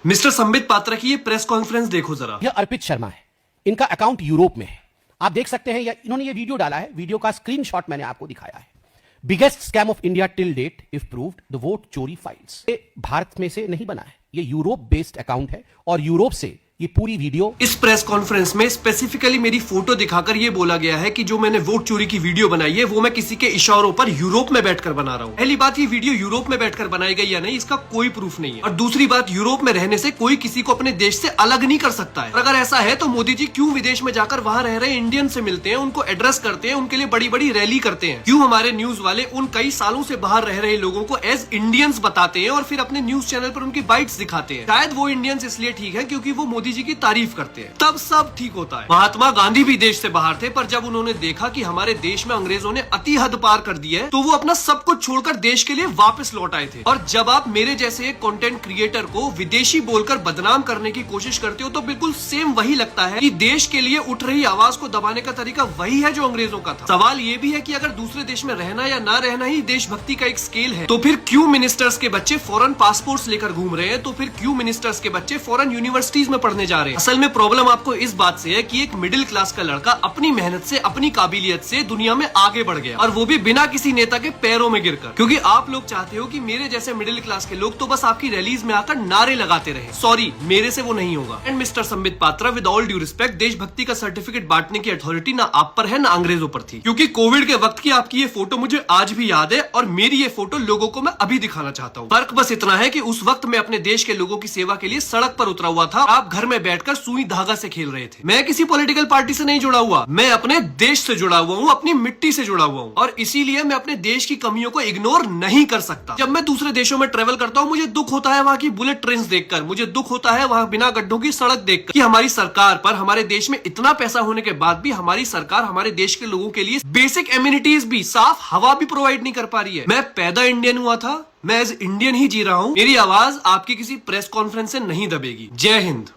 Mister Sambit Patra की ये press conference देखो जरा। यह अर्पित शर्मा है, इनका अकाउंट यूरोप में है। आप देख सकते हैं, इन्होंने ये वीडियो डाला है, वीडियो का स्क्रीनशॉट मैंने आपको दिखाया है। Biggest scam of India till date if proved, the vote चोरी फाइल्स। ये भारत में से नहीं बना है, ये यूरोप बेस्ड अकाउंट है और यूरोप से ये पूरी वीडियो। इस प्रेस कॉन्फ्रेंस में स्पेसिफिकली मेरी फोटो दिखाकर ये बोला गया है कि जो मैंने वोट चोरी की वीडियो बनाई है वो मैं किसी के इशारों पर यूरोप में बैठकर बना रहा हूँ। पहली बात, ये वीडियो यूरोप में बैठकर बनाई गई या नहीं इसका कोई प्रूफ नहीं है। और दूसरी बात, यूरोप में रहने से कोई किसी को अपने देश से अलग नहीं कर सकता है। और अगर ऐसा है तो मोदी जी क्यों विदेश में जाकर वहाँ रह रहे इंडियन से मिलते हैं, उनको एड्रेस करते हैं, उनके लिए बड़ी बड़ी रैली करते हैं? क्यों हमारे न्यूज वाले उन कई सालों से बाहर रह रहे लोगों को एज इंडियंस बताते हैं और फिर अपने न्यूज चैनल पर उनकी बाइट्स दिखाते हैं? शायद वो इंडियंस इसलिए ठीक है क्योंकि वो मोदी जी की तारीफ करते हैं, तब सब ठीक होता है। महात्मा गांधी भी देश से बाहर थे, पर जब उन्होंने देखा कि हमारे देश में अंग्रेजों ने अति हद पार कर दी है तो वो अपना सब कुछ छोड़कर देश के लिए वापस लौट आए थे। और जब आप मेरे जैसे एक कंटेंट क्रिएटर को विदेशी बोलकर बदनाम करने की कोशिश करते हो तो बिल्कुल सेम वही लगता है कि देश के लिए उठ रही आवाज को दबाने का तरीका वही है जो अंग्रेजों का था। सवाल ये भी है कि अगर दूसरे देश में रहना या ना रहना ही देशभक्ति का एक स्केल है तो फिर क्यों मिनिस्टर्स के बच्चे फॉरेन पासपोर्ट्स लेकर घूम रहे हैं? तो फिर क्यों मिनिस्टर्स के बच्चे फॉरेन यूनिवर्सिटीज में पढ़ने जा रहे हैं? असल में प्रॉब्लम आपको इस बात से है कि एक मिडिल क्लास का लड़का अपनी मेहनत से, अपनी काबिलियत से दुनिया में आगे बढ़ गया, और वो भी बिना किसी नेता के पैरों में गिरकर। क्योंकि आप लोग चाहते हो कि मेरे जैसे मिडिल क्लास के लोग तो बस आपकी रैलीज में आकर नारे लगाते रहे। सॉरी, मेरे से वो नहीं होगा। And mister Sambit Patra, with all due respect, देशभक्ति का सर्टिफिकेट बांटने की अथॉरिटी ना आप पर है ना अंग्रेजों पर थी। क्योंकि कोविड के वक्त की आपकी ये फोटो मुझे आज भी याद है और मेरी ये फोटो लोगों को मैं अभी दिखाना चाहता हूँ। फर्क बस इतना है कि उस वक्त मैं अपने देश के लोगों की सेवा के लिए सड़क पर उतरा हुआ था, आप घर में बैठकर सुई धागा से खेल रहे थे। मैं किसी पॉलिटिकल पार्टी से नहीं जुड़ा हुआ, मैं अपने देश से जुड़ा हुआ हूँ, अपनी मिट्टी से जुड़ा हुआ हूँ, और इसीलिए मैं अपने देश की कमियों को इग्नोर नहीं कर सकता। जब मैं दूसरे देशों में ट्रेवल करता हूँ मुझे दुख होता है वहाँ की बुलेट ट्रेन्स देखकर, मुझे दुख होता है वहाँ बिना गड्ढों की सड़क देखकर कि हमारी सरकार पर, हमारे देश में इतना पैसा होने के बाद भी हमारी सरकार हमारे देश के लोगों के लिए बेसिक एमिनिटीज भी, साफ हवा भी प्रोवाइड नहीं कर पा रही है। मैं पैदा इंडियन हुआ था, मैं एज इंडियन ही जी रहा हूँ। मेरी आवाज आपकी किसी प्रेस कॉन्फ्रेंस से नहीं दबेगी। जय हिंद।